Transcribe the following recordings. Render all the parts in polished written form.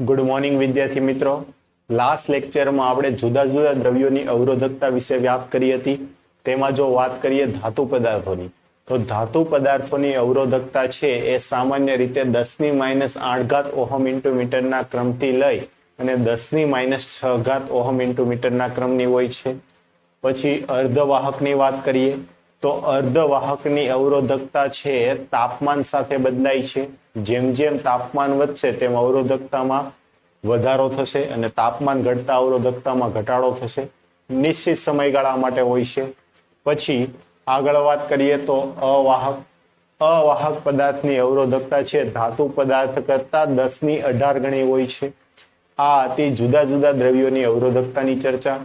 Good morning વિદ્યાર્થી મિત્રો. Last લેક્ચરમાં આપણે જુદા જુદા દ્રવ્યોની અવરોધકતા વિશે વાત કરી હતી. તેમાં જો વાત કરીએ ધાતુ પદાર્થોની, તો ધાતુ પદાર્થોની અવરોધકતા છે એ સામાન્ય રીતે 10⁻8 ઓહમ ઇન્ટુ મીટરના ક્રમથી લઈ અને 10⁻6 ઓહમ ઇન્ટુ મીટરના ક્રમની હોય છે. પછી અર્ધવાહકની વાત કરીએ તો અર્ધવાહકની અવરોધકતા છે તાપમાન સાથે બદલાય છે. જેમ જેમ તાપમાન વધશે તેમ અવરોધકતામાં વધારો થશે અને તાપમાન ઘટતા અવરોધકતામાં ઘટાડો થશે. નિશ્ચિત સમયગાળા માટે હોય છે. પછી આગળ વાત કરીએ તો અવાહક પદાર્થની અવરોધકતા છે ધાતુ પદાર્થ કરતા 10⁸ ગણી હોય છે. આ હતી જુદા જુદા દ્રવ્યોની અવરોધકતાની ચર્ચા.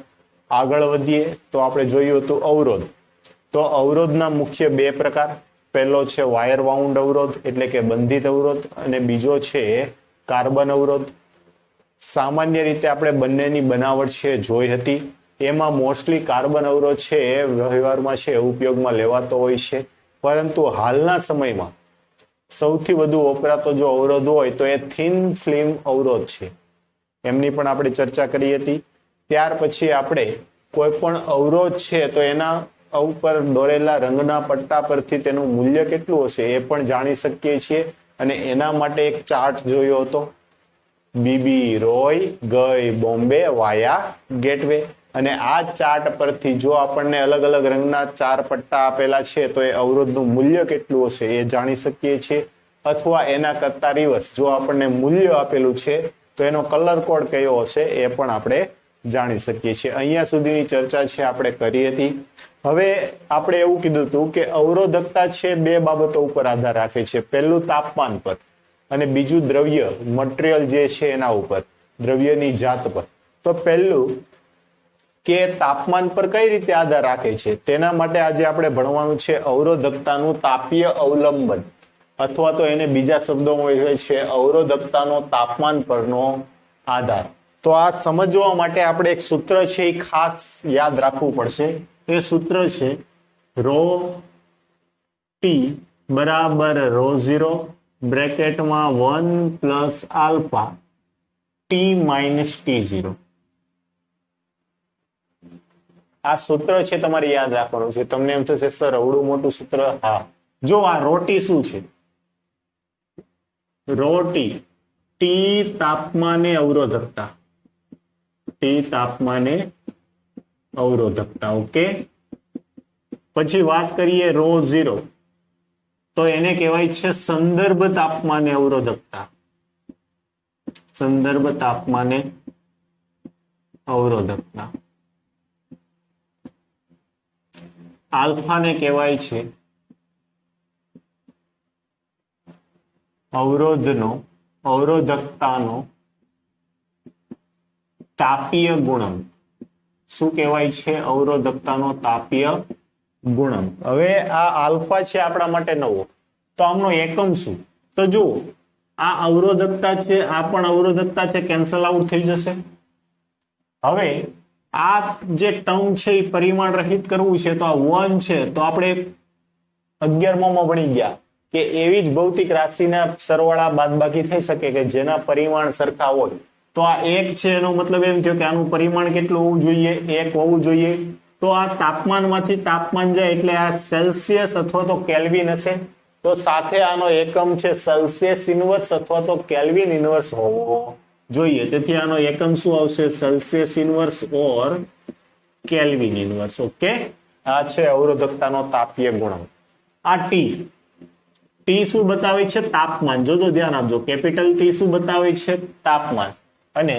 આગળ વધીએ તો આપણે જોયું હતું અવરોધ. તો અવરોધના મુખ્ય બે પ્રકાર. પહેલો છે વાયર વાઉન્ડ અવરોધ એટલે કે બંધિત અવરોધ, અને બીજો છે કાર્બન અવરોધ. સામાન્ય રીતે આપણે બંનેની બનાવટ છે જોઈ હતી. એમાં મોસ્ટલી કાર્બન અવરોધ છે એ વ્યવહારમાં છે ઉપયોગમાં લેવાતો હોય છે, પરંતુ હાલના સમયમાં સૌથી વધુ વપરાતો જો અવરોધ હોય તો એ થિન ફિલ્મ અવરોધ છે. એમની પણ આપણે ચર્ચા કરી હતી. ત્યાર પછી આપણે કોઈ પણ અવરોધ છે તો એના ઉપર દોરેલા રંગના પટ્ટા પરથી તેનું મૂલ્ય કેટલું હશે એ પણ જાણી શકીએ છીએ, અને એના માટે એક ચાર્ટ જોયો હતો. બીબી રોય ગઈ બોમ્બે વાયા ગેટવે, અને આ ચાર્ટ પરથી જો આપણને અલગ અલગ રંગના 4 પટ્ટા આપેલા છે તો એ અવરોધનું મૂલ્ય કેટલું હશે એ જાણી શકીએ છીએ. અથવા એના કરતા રિવર્સ, જો આપણને મૂલ્ય આપેલું છે તો એનો કલર કોડ કયો હશે એ પણ આપણે જાણી શકીએ છીએ. અહીંયા સુધીની ચર્ચા છે આપણે કરી હતી. હવે આપણે એવું કીધું હતું કે અવરોધકતા છે બે બાબતો ઉપર આધાર રાખે છે. પહેલું તાપમાન પર અને બીજું દ્રવ્ય મટીરિયલ જે છે એના ઉપર, દ્રવ્યની જાત પર. તો પહેલું કે તાપમાન પર કઈ રીતે આધાર રાખે છે તેના માટે આજે આપણે ભણવાનું છે અવરોધકતાનું તાપીય અવલંબન, અથવા તો એને બીજા શબ્દોમાં કહે છે અવરોધકતાનો તાપમાન પરનો આધાર. તો આ સમજવા માટે આપણે એક સૂત્ર છે એ ખાસ યાદ રાખવું પડશે. એ સૂત્ર છે રો ટી બરાબર રો0 બ્રેકેટમાં 1 plus alpha t minus T0. આ સૂત્ર છે તમારે યાદ રાખવાનું છે. તમને એમ થશે સર અવડું મોટું સૂત્ર. હા, જો આ રોટી શું છે? રોટી ટી તાપમાને અવરોધકતા, ટી તાપમાને અવરોધકતા. ઓકે. પછી વાત કરીએ રો0, તો એને કહેવાય છે સંદર્ભ તાપમાને અવરોધકતા, સંદર્ભ તાપમાને અવરોધકતા. આલ્ફાને કહેવાય છે અવરોધકતાનો તાપીય ગુણક. શું કહેવાય છે? અવરોધકતાનો તાપીય ગુણક. હવે આ આલ્ફા છે આપણા માટે નવો, તો આમનો એકમ શું? તો જુઓ, આ અવરોધકતા છે, આ પણ અવરોધકતા છે, કેન્સલ આઉટ થઈ જશે. હવે આ જે ટર્મ છે એ પરિમાણ રહિત કરવું છે, તો આ 1 છે, તો આપણે 11માં ભણી ગયા કે એવી જ ભૌતિક રાશિના સરવાળા બાદબાકી થઈ શકે કે જેના પરિમાણ સરખા હોય. તો આ 1 છે એનો મતલબ એમ થયો કે આનું પરિમાણ કેટલું હોવું જોઈએ? 1 હોવું જોઈએ. તો આ તાપમાનમાંથી તાપમાન જાય એટલે આ સેલ્સિયસ અથવા તો કેલ્વિન હશે. તો સાથે આનો એકમ છે સેલ્સિયસ ઇન્વર્સ અથવા તો કેલ્વિન ઇન્વર્સ હોવો જોઈએ. તેથી આનો એકમ શું આવશે? સેલ્સિયસ ઇન્વર્સ ઓર કેલ્વિન ઇન્વર્સ. ઓકે, આ છે અવરોધકતાનો તાપીય ગુણક. આ ટી શું બતાવે છે? તાપમાન. જોજો, ધ્યાન આપજો. કેપિટલ ટી શું બતાવે છે? તાપમાન. અને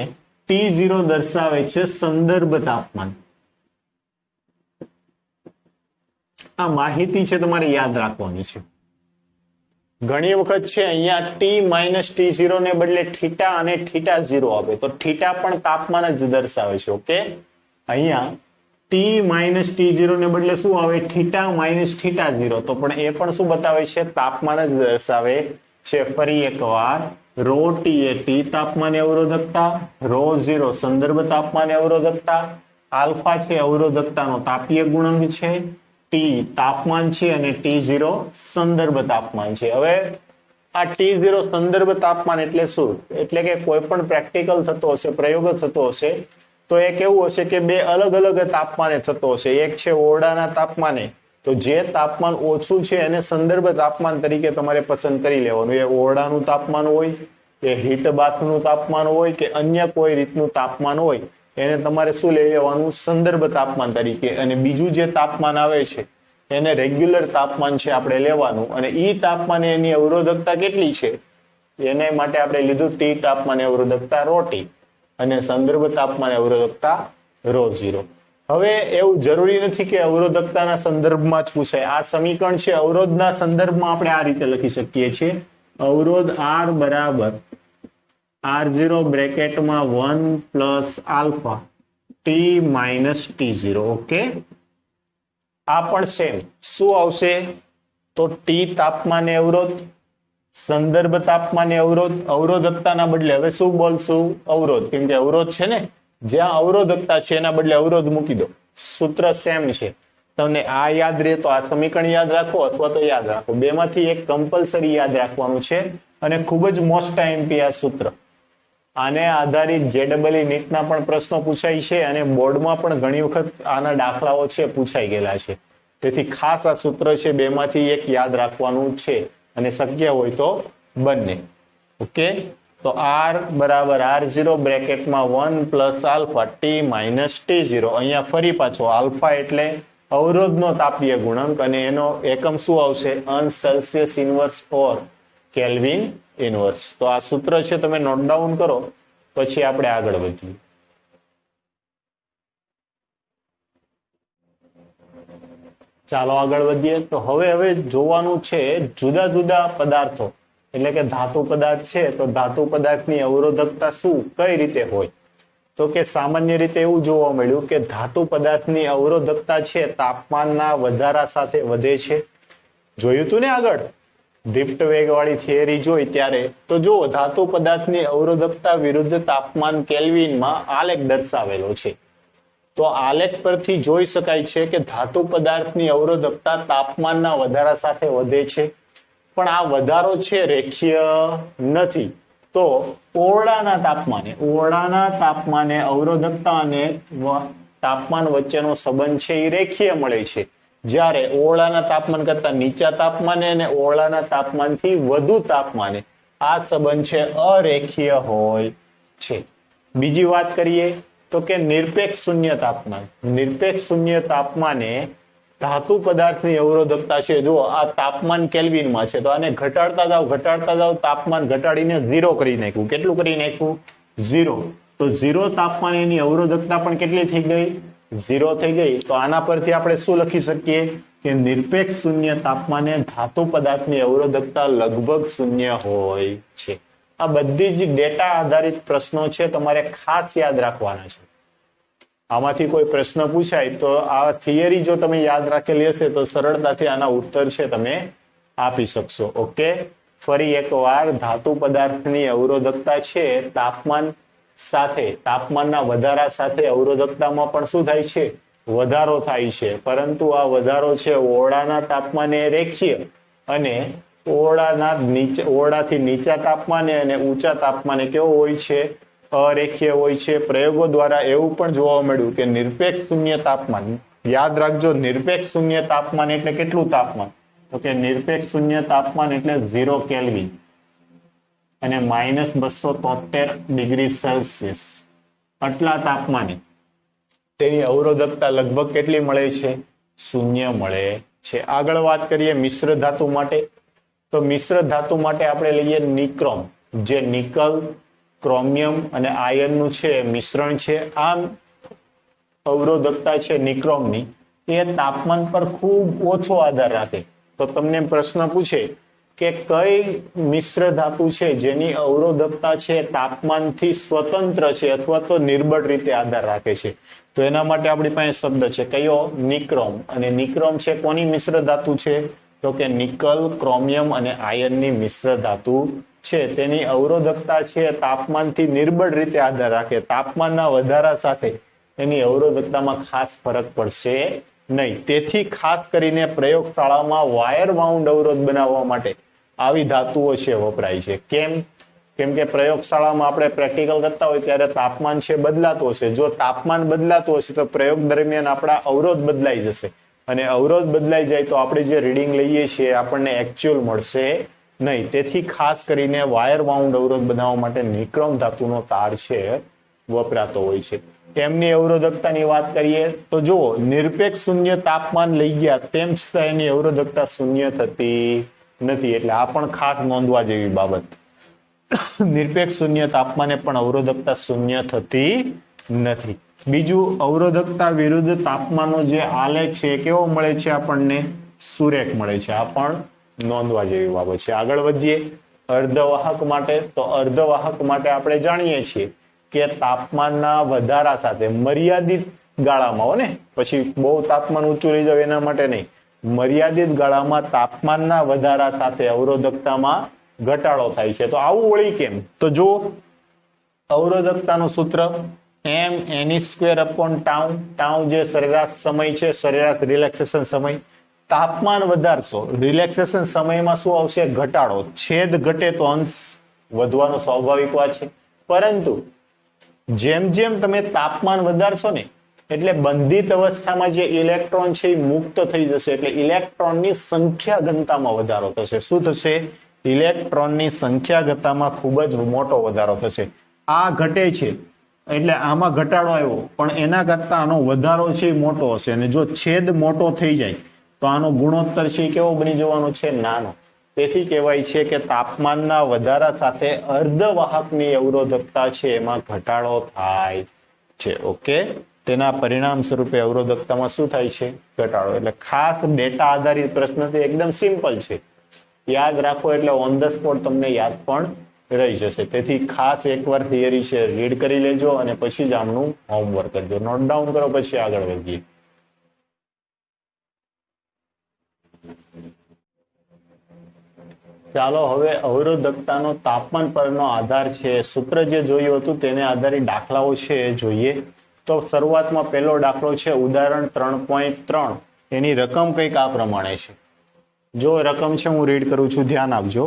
T0 દર્શાવે છે સંદર્ભ તાપમાન. આ માહિતી છે તમારે યાદ રાખવાની છે. ઘણી વખત છે અહીંયા T માઇનસ T0 ને બદલે થીટા અને θ0 આપે, તો થીટા પણ તાપમાન જ દર્શાવે છે. ઓકે, અહીંયા T માઇનસ T0 ને બદલે શું આવે? થીટા માઇનસ θ0, તો પણ એ પણ શું બતાવે છે? તાપમાન જ દર્શાવે છે. ફરી એકવાર, રો ટી એ ટી તાપમાને અવરોધકતા, રો0 સંદર્ભ તાપમાને અવરોધકતા, આલ્ફા છે અવરોધકતાનો તાપીય ગુણક છે, ટી તાપમાન છે અને T0 સંદર્ભ તાપમાન છે. હવે આ T0 સંદર્ભ તાપમાન એટલે શું? એટલે કે કોઈ પણ પ્રેક્ટિકલ થતો હશે, પ્રયોગ થતો હશે, તો એ કેવું હશે કે બે અલગ અલગ તાપમાને થતો હશે. એક છે ઓરડાના તાપમાને, તો જે તાપમાન ઓછું છે એને સંદર્ભ તાપમાન તરીકે તમારે પસંદ કરી લેવાનું. એ ઓરડાનું તાપમાન હોય, એ હીટ બાથનું તાપમાન હોય કે અન્ય કોઈ રીતનું તાપમાન હોય, એને તમારે શું લઈ લેવાનું? સંદર્ભ તાપમાન તરીકે. અને બીજું જે તાપમાન આવે છે એને રેગ્યુલર તાપમાન છે આપણે લેવાનું. અને ઈ તાપમાને એની અવરોધકતા કેટલી છે એને માટે આપણે લીધું T તાપમાને અવરોધકતા ρT અને સંદર્ભ તાપમાને અવરોધકતા ρ0. હવે એવું જરૂરી નથી કે અવરોધકતાના સંદર્ભમાં જ પૂછાય. આ સમીકરણ છે અવરોધના સંદર્ભમાં આપણે આ રીતે લખી શકીએ છીએ. અવરોધ R બરાબર R0 બ્રેકેટમાં 1 plus alpha T minus T0. Okay, આ પણ સેમ શું આવશે? તો T તાપમાને અવરોધ, સંદર્ભ તાપમાને અવરોધ, અવરોધકતાના બદલે હવે શું બોલશું? અવરોધ. કેમ કે અવરોધ છે ને, જ્યાં અવરોધકતા છે એના બદલે અવરોધ મૂકી દો. સૂત્ર સેમ છે. તમને આ યાદ રહે તો આ સમીકરણ યાદ રાખો અથવા તો યાદ રાખો. બેમાંથી એક કમ્પલસરી યાદ રાખવાનું છે અને ખૂબ જ મોસ્ટ આઈએમપી આ સૂત્ર. આને આધારિત JEE નીટના પણ પ્રશ્નો પૂછાય છે અને બોર્ડમાં પણ ઘણી વખત આના દાખલાઓ છે પૂછાઈ ગયેલા છે. તેથી ખાસ આ સૂત્ર છે, બેમાંથી એક યાદ રાખવાનું છે અને શક્ય હોય તો બંને. ઓકે, તો R બરાબર R0 બ્રેકેટમાં 1 plus alpha T minus T0. અહીંયા ફરી પાછો આલ્ફા એટલે અવરોધનો તાપીય ગુણાંક અને એનો એકમ શું આવશે? અંશ સેલ્સિયસ ઇન્વર્સ ઓર કેલ્વિન ઇન્વર્સ. તો આ સૂત્ર છે, તમે નોટ ડાઉન કરો પછી આપણે આગળ વધીએ. ચાલો આગળ વધીએ. તો હવે જોવાનું છે જુદા જુદા પદાર્થો, એટલે કે ધાતુ પદાર્થ છે તો ધાતુ પદાર્થની અવરોધકતા શું કઈ રીતે હોય? તો કે સામાન્ય રીતે એવું જોવા મળ્યું કે ધાતુ પદાર્થની અવરોધકતા છે તાપમાનના વધારા સાથે વધે છે. જોયું તું ને આગળ ડ્રિફ્ટ વેગ વાળી થિયરી જોઈ ત્યારે? તો જુઓ, ધાતુ પદાર્થની અવરોધકતા વિરુદ્ધ તાપમાન કેલ્વિનમાં આલેખ દર્શાવેલો છે. તો આલેખ પરથી જોઈ શકાય છે કે ધાતુ પદાર્થની અવરોધકતા તાપમાનના વધારા સાથે વધે છે, પણ આ વધારો છે રેખીય નથી. તો ઓરડાના તાપમાને અવરોધકતા અને તાપમાન વચ્ચેનો સંબંધ છે એ રેખીય મળે છે. જ્યારે ઓરડાના તાપમાન કરતા નીચા તાપમાને અને ઓરડાના તાપમાનથી વધુ તાપમાને આ સંબંધ છે અરેખીય હોય છે. બીજી વાત કરીએ તો કે નિરપેક્ષ શૂન્ય તાપમાન. નિરપેક્ષ શૂન્ય તાપમાને ધાતુ પદાર્થની અવરોધકતા છે, જો આ તાપમાન કેલ્વિનમાં છે તો આને ઘટાડતા જાવ તાપમાન ઘટાડીને 0 કરી નાખ્યું. કેટલું કરી નાખ્યું? 0. તો 0 તાપમાન એની અવરોધકતા પણ કેટલી થઈ ગઈ? 0 થઈ ગઈ. તો આના પરથી આપણે શું લખી શકીએ કે નિરપેક્ષ શૂન્ય તાપમાને ધાતુ પદાર્થની અવરોધકતા લગભગ શૂન્ય હોય છે. આ બધી જ ડેટા આધારિત પ્રશ્નો છે, તમારે ખાસ યાદ રાખવાના છે. આમાંથી કોઈ પ્રશ્ન પૂછાય તો આ થિયરી જો તમે યાદ રાખેલી હશે તો સરળતાથી આના ઉત્તર છે તમે આપી શકશો. ઓકે, ફરી એકવાર ધાતુ પદાર્થની અવરોધકતા છે તાપમાનના વધારા સાથે અવરોધકતામાં પણ શું થાય છે? વધારો થાય છે. પરંતુ આ વધારો છે ઓરડાના તાપમાને રેખીય અને ઓરડાથી નીચા તાપમાને અને ઊંચા તાપમાને કેવો હોય છે? અરેખીય હોય છે. પ્રયોગો દ્વારા એવું પણ જોવા મળ્યું કે નિરપેક્ષ શૂન્ય તાપમાન, યાદ રાખજો, નિરપેક્ષ શૂન્ય તાપમાન એટલે કેટલું તાપમાન? તો કે નિરપેક્ષ શૂન્ય તાપમાન એટલે 0 કેલ્વિન અને -273 ડિગ્રી સેલ્સિયસ. આટલા તાપમાને તેની અવરોધકતા લગભગ કેટલી મળે છે? શૂન્ય મળે છે. આગળ વાત કરીએ મિશ્ર ધાતુ માટે. તો મિશ્ર ધાતુ માટે આપણે લઈએ નિક્રોમ, જે નિકલ, ક્રોમિયમ અને આયર્નનું છે મિશ્રણ છે. આ અવરોધકતા છે નિક્રોમની એ તાપમાન પર ખૂબ ઓછો આધાર રાખે. તો તમને પ્રશ્ન પૂછે કે કઈ મિશ્ર ધાતુ છે જેની અવરોધકતા છે તાપમાનથી સ્વતંત્ર છે અથવા તો નિર્બળ રીતે આધાર રાખે છે? તો એના માટે આપણી પાસે શબ્દ છે કયો? નિક્રોમ. અને નિક્રોમ છે કોની મિશ્ર ધાતુ છે? તો કે નિકલ, ક્રોમિયમ અને આયર્નની મિશ્ર ધાતુ છે. તેની અવરોધકતા છે તાપમાનથી નિર્બળ રીતે આધાર રાખે. તાપમાનના વધારા સાથે એની અવરોધકતામાં ખાસ ફરક પડશે નહીં. તેથી ખાસ કરીને પ્રયોગશાળામાં વાયર વાઉન્ડ અવરોધ બનાવવા માટે આવી ધાતુઓ છે વપરાય છે. કેમ કે પ્રયોગશાળામાં આપણે પ્રેક્ટિકલ કરતા હોય ત્યારે તાપમાન છે બદલાતું હશે. જો તાપમાન બદલાતું હશે તો પ્રયોગ દરમિયાન આપણા અવરોધ બદલાઈ જશે, અને અવરોધ બદલાઈ જાય તો આપણે જે રીડિંગ લઈએ છીએ આપણને એકચ્યુઅલ મળશે નહીં. તેથી ખાસ કરીને વાયર વાઉન્ડ અવરોધ બનાવવા માટે નિક્રોમ ધાતુનો તાર છે વપરાતો હોય છે. તેમની અવરોધકતાની વાત કરીએ તો જુઓ, નિરપેક્ષ શૂન્ય તાપમાન લઈ ગયા તેમ છતાં એની અવરોધકતા શૂન્ય થતી નથી. એટલે આ પણ ખાસ નોંધવા જેવી બાબત. નિરપેક્ષ શૂન્ય તાપમાને પણ અવરોધકતા શૂન્ય થતી નથી. બીજું, અવરોધકતા વિરુદ્ધ તાપમાનનો જે આલેખ છે કેવો મળે છે આપણને? સુરેખ મળે છે. આ પણ નોંધવા જેવી બાબત છે. આગળ વધીએ અર્ધવાહક માટે. તો અર્ધવાહક માટે આપણે જાણીએ છીએ કે તાપમાનના વધારા સાથે મર્યાદિત ગાળામાં, હો ને, પછી બહુ તાપમાન ઊંચું લઈ જાવ એના માટે નહીં, મર્યાદિત ગાળામાં તાપમાનના વધારા સાથે અવરોધકતામાં ઘટાડો થાય છે. તો આવું વળી કેમ? તો જો અવરોધકતાનું સૂત્ર m(n)² ટાઉ જે સરેરાશ સમય છે, સરેરાશ રિલેક્સેશન સમય. તાપમાન વધારશો, રિલેક્સેશન સમયમાં શું આવશે? ઘટાડો. છેદ ઘટે તો અંશ વધવાનો સ્વાભાવિક વાત છે. પરંતુ જેમ જેમ તમે તાપમાન વધારશો ને એટલે બંધિત અવસ્થામાં જે ઇલેક્ટ્રોન છે એ મુક્ત થઈ જશે. એટલે ઇલેક્ટ્રોનની સંખ્યા ઘનતામાં વધારો થશે. શું થશે? ઇલેક્ટ્રોનની સંખ્યા ઘનતામાં ખૂબ જ મોટો વધારો થશે. આ ઘટે છે એટલે આમાં ઘટાડો આવ્યો, પણ એના કરતા આનો વધારો છે મોટો હશે. અને જો છેદ મોટો થઈ જાય તો આનો ગુણોત્તર છે કેવો બની જવાનો છે? નાનો. તેથી કહેવાય છે કે તાપમાનના વધારા સાથે અર્ધવાહકની અવરોધકતા છે એમાં ઘટાડો થાય છે. ઓકે, તેના પરિણામ સ્વરૂપે અવરોધકતામાં શું થાય છે? ઘટાડો. એટલે ખાસ ડેટા આધારિત પ્રશ્નથી એકદમ સિમ્પલ છે, યાદ રાખો એટલે ઓન ધ સ્પોટ તમને યાદ પણ રહી જશે. તેથી ખાસ એકવાર થિયરી છે રીડ કરી લેજો અને પછી જ આમનું હોમવર્ક કરજો. નોટ ડાઉન કરો, પછી આગળ વધીએ. ચાલો હવે અવરોધકતાનો તાપમાન પરનો આધાર છે, સૂત્ર જે જોયું હતું તેને આધારિત દાખલાઓ છે જોઈએ. તો શરૂઆતમાં પહેલો દાખલો છે ઉદાહરણ 3.3. એની રકમ કંઈક આ પ્રમાણે છે. જો રકમ છે હું રીડ કરું છું, ધ્યાન આપજો.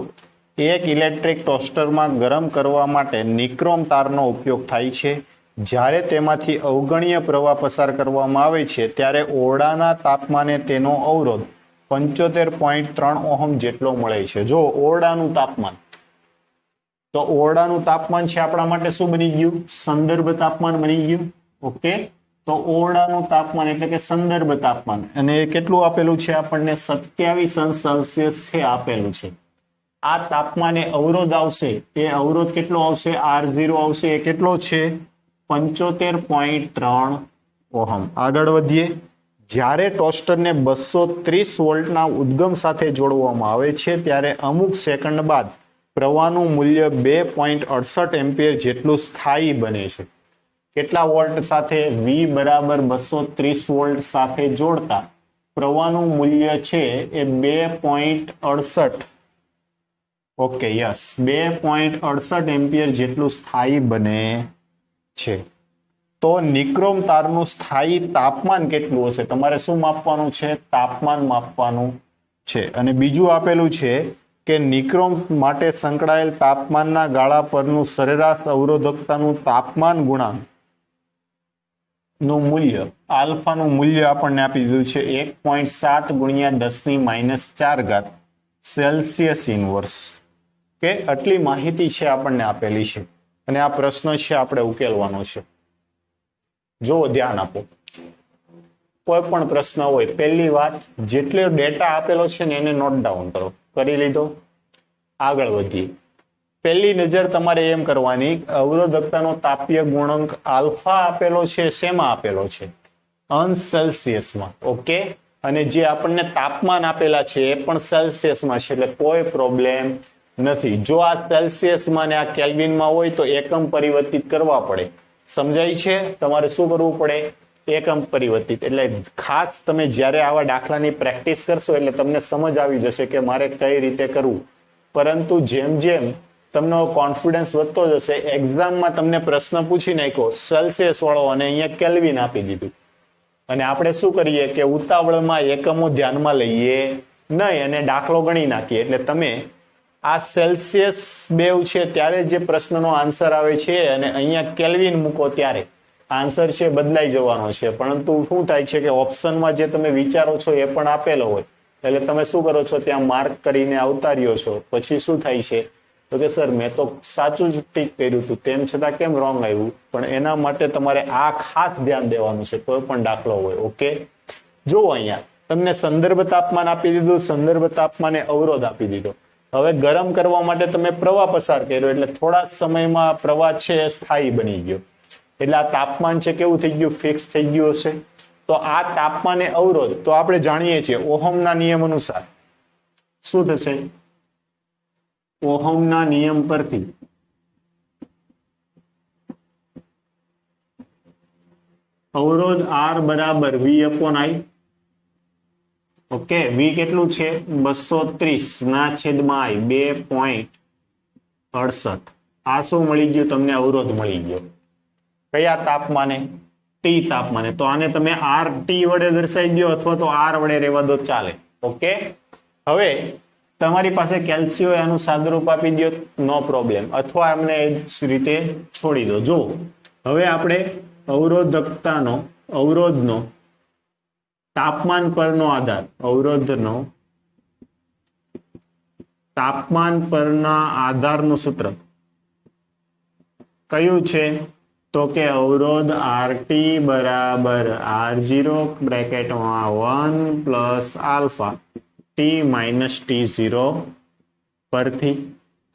એક ઇલેક્ટ્રિક ટોસ્ટરમાં ગરમ કરવા માટે નિક્રોમ તારનો ઉપયોગ થાય છે. જ્યારે તેમાંથી અવગણ્ય પ્રવાહ પસાર કરવામાં આવે છે ત્યારે ઓરડાના તાપમાને તેનો અવરોધ 75.3 ઓહમ જેટલો મળે છે. જો ઓરડાનું તાપમાન, તો ઓરડાનું તાપમાન છે આપણા માટે શું બની ગયું? સંદર્ભ તાપમાન બની ગયું. ઓકે, તો ઓરડાનું તાપમાન એટલે કે સંદર્ભ તાપમાન, અને કેટલું આપેલું છે આપણને? 27°C છે આપેલું છે. આ તાપમાને અવરોધ આવશે, એ અવરોધ કેટલો આવશે? R0 આવશે. એ કેટલો છે? 75.3 ઓહમ. આગળ વધીએ. જ્યારે ટોસ્ટરને 230 વોલ્ટના ઉદ્ગમ સાથે જોડવામાં આવે છે ત્યારે અમુક સેકન્ડ બાદ પ્રવાહનું મૂલ્ય 2.68 એમ્પિયર જેટલું સ્થાયી બને છે. કેટલા વોલ્ટ સાથે? V બરાબર 230 વોલ્ટ સાથે જોડતા પ્રવાહનું મૂલ્ય છે એ 2.68. ઓકે, યસ, 2.68 એમ્પિયર જેટલું સ્થાયી બને છે. તો નિક્રોમ તારનું સ્થાયી તાપમાન કેટલું હશે? તમારે શું માપવાનું છે? તાપમાન માપવાનું છે. અને બીજું આપેલું છે કે નિક્રોમ માટે સંકળાયેલ તાપમાનના ગાળા પરનું સરેરાશ અવરોધકતાનું તાપમાન ગુણાંક નું મૂલ્ય, આલ્ફાનું મૂલ્ય આપણને આપી દીધું છે 1.7 × 10⁻⁴ સેલ્સિયસ ઇનવર્સ. કે આટલી માહિતી છે આપણને આપેલી છે અને આ પ્રશ્ન છે આપણે ઉકેલવાનો છે. જો ધ્યાન આપો, કોઈ પણ પ્રશ્ન હોય, પહેલી વાત જેટલો ડેટા આપેલો છે ને એને નોટ ડાઉન કરો. કરી લીધો? આગળ વધીએ. પહેલી નજર તમારે એમ કરવાની, અવરોધકતાનો તાપીય ગુણાંક આલ્ફા આપેલો છે, શેમાં આપેલો છે? અંશ સેલ્સિયસમાં. ઓકે, અને જે આપણને તાપમાન આપેલા છે એ પણ સેલ્સિયસમાં છે, એટલે કોઈ પ્રોબ્લેમ નથી. જો આ સેલ્સિયસમાં ને આ કેલ્વિનમાં હોય તો એકમ પરિવર્તિત કરવા પડે. સમજાય છે? તમારે શું કરવું પડે? એકમ પરિવર્તિત. એટલે ખાસ તમે જ્યારે આવા દાખલાની પ્રેક્ટિસ કરશો એટલે તમને સમજ આવી જશે કે મારે કઈ રીતે કરવું. પરંતુ જેમ જેમ તમને કોન્ફિડન્સ વધતો જશે, એક્ઝામમાં તમને પ્રશ્ન પૂછી નાખ્યો સેલ્સિયસ વાળો અને અહીંયા કેલ્વિન આપી દીધું, અને આપણે શું કરીએ કે ઉતાવળમાં એકમો ધ્યાનમાં લઈએ નહીં અને દાખલો ગણી નાખીએ. એટલે તમે આ સેલ્સિયસ બેવ છે ત્યારે જે પ્રશ્નનો આન્સર આવે છે અને અહીંયા કેલ્વિન મૂકો ત્યારે આન્સર છે બદલાઈ જવાનો છે. પરંતુ શું થાય છે કે ઓપ્શનમાં જે તમે વિચારો છો એ પણ આપેલો હોય એટલે તમે શું કરો છો ત્યાં માર્ક કરીને આવતા રહ્યો છો. પછી શું થાય છે તો કે સર મેં તો સાચું જ ટીક કર્યું હતું તેમ છતાં કેમ રોંગ આવ્યું. પણ એના માટે તમારે આ ખાસ ધ્યાન દેવાનું છે કોઈ પણ દાખલો હોય. ઓકે, જો અહીંયા તમને સંદર્ભ તાપમાન આપી દીધું, સંદર્ભ તાપમાને અવરોધ આપી દીધો. હવે ગરમ કરવા માટે તમે પ્રવાહ પસાર કર્યો એટલે થોડા સમયમાં પ્રવાહ છે સ્થાયી બની ગયો એટલે આ તાપમાન છે કેવું થઈ ગયું, ફિક્સ થઈ ગયું હશે. તો આ તાપમાને અવરોધ તો આપણે જાણીએ છીએ ઓહમના નિયમ અનુસાર શું થશે, ઓહમના નિયમ પરથી અવરોધ R બરાબર V/I. ઓકે, V કેટલું છે 230 ના છેદમાં I 2.68. આ શું મળી ગયું તમને, અવરોધ મળી ગયો. કયા તાપમાને, T તાપમાને. તો આને તમે RT વડે દર્શાવી દો અથવા તો R વડે રહેવા દો ચાલે. ઓકે, હવે તમારી પાસે કેલ્શિયો આનું સાદુરૂપ આપી દો નો પ્રોબ્લેમ, અથવા એમને એ જ રીતે છોડી દો. જો હવે આપણે અવરોધકતાનો, અવરોધનો તાપમાન પરનો આધાર, અવરોધનો તાપમાન પરના આધારનું સૂત્ર કયું છે તો કે અવરોધ RT બરાબર R0 બ્રેકેટમાં 1 plus alpha T minus T0 પરથી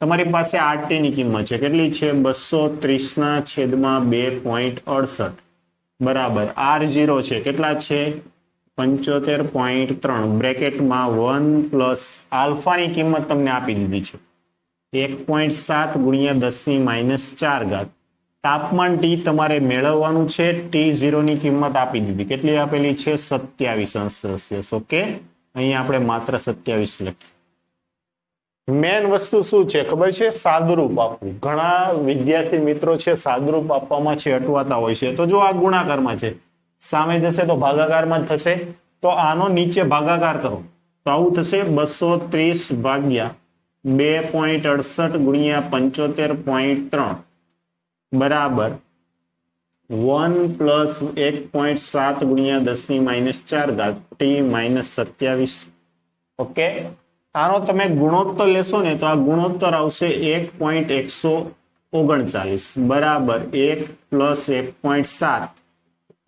તમારી પાસે RT ની કિંમત છે કેટલી છે 230 ના છેદમાં 2.68 બરાબર R0 છે કેટલા છે 75.3 બ્રેકેટમાં 1 પ્લસ આલ્ફાની કિંમત તમને આપી દીધી છે 1.7 ગુણ્યા 10⁻⁴. તાપમાન T તમારે મેળવવાનું છે. T0 ની કિંમત આપી દીધી, કેટલી આપેલી છે 27 અંશ સેલ્સિયસ. ઓકે, અહીંયા આપણે માત્ર 27 લખીએ. મેન વસ્તુ શું છે ખબર છે, સાદુરૂપ આપવું. ઘણા વિદ્યાર્થી મિત્રો છે સાદુરૂપ આપવામાં છે અટવાતા હોય છે. તો જો આ ગુણાકારમાં છે, સામે જશે તો ભાગાકારમાં જ થશે. તો આનો નીચે ભાગાકાર કરો તો આવું થશે 230 ભાગ્યા 2.68 ગુણ્યા 75.3 બરાબર 1 પ્લસ 1.7 ગુણ્યા 10⁻⁴ T માઇનસ 27. ઓકે, આનો તમે ગુણોત્તર લેશો ને તો આ ગુણોત્તર આવશે 1.139 બરાબર 1 પ્લસ 1.7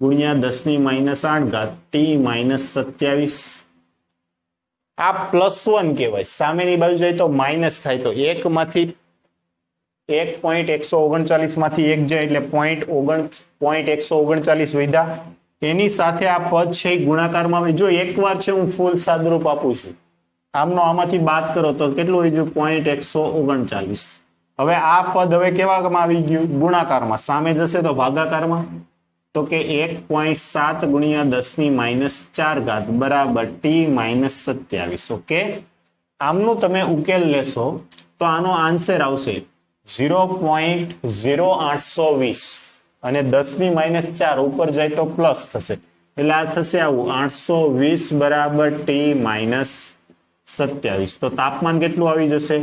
ગુણ્યા 10⁻⁸ T માઇનસ 27. આ +1 કહેવાય. સામેની બાજુ જાય તો માઇનસ થાય તો 1 માંથી 1.139 માંથી 1 જાય એટલે 0.139 વધ્યા. એની સાથે આ પદ છે ગુણાકારમાં આવે. જો એકવાર છે હું ફૂલ સાદુરૂપ આપું છું, આમનો આમાંથી બાદ કરો તો કેટલું થઈ ગયું 0.139. હવે આ પદ હવે કેવામાં આવી ગયું ગુણાકારમાં, સામે જશે તો ભાગાકારમાં. તો કે 1.7 ગુણ્યા 10⁻⁴ બરાબર T માઇનસ 27. ઓકે, આમનું તમે ઉકેલ લેશો તો આનો આન્સર આવશે 0.0820 અને 10⁻⁴ ઉપર જાય તો પ્લસ થશે એટલે આ થશે આવું 820 બરાબર T માઇનસ 27. તો તાપમાન કેટલું આવી જશે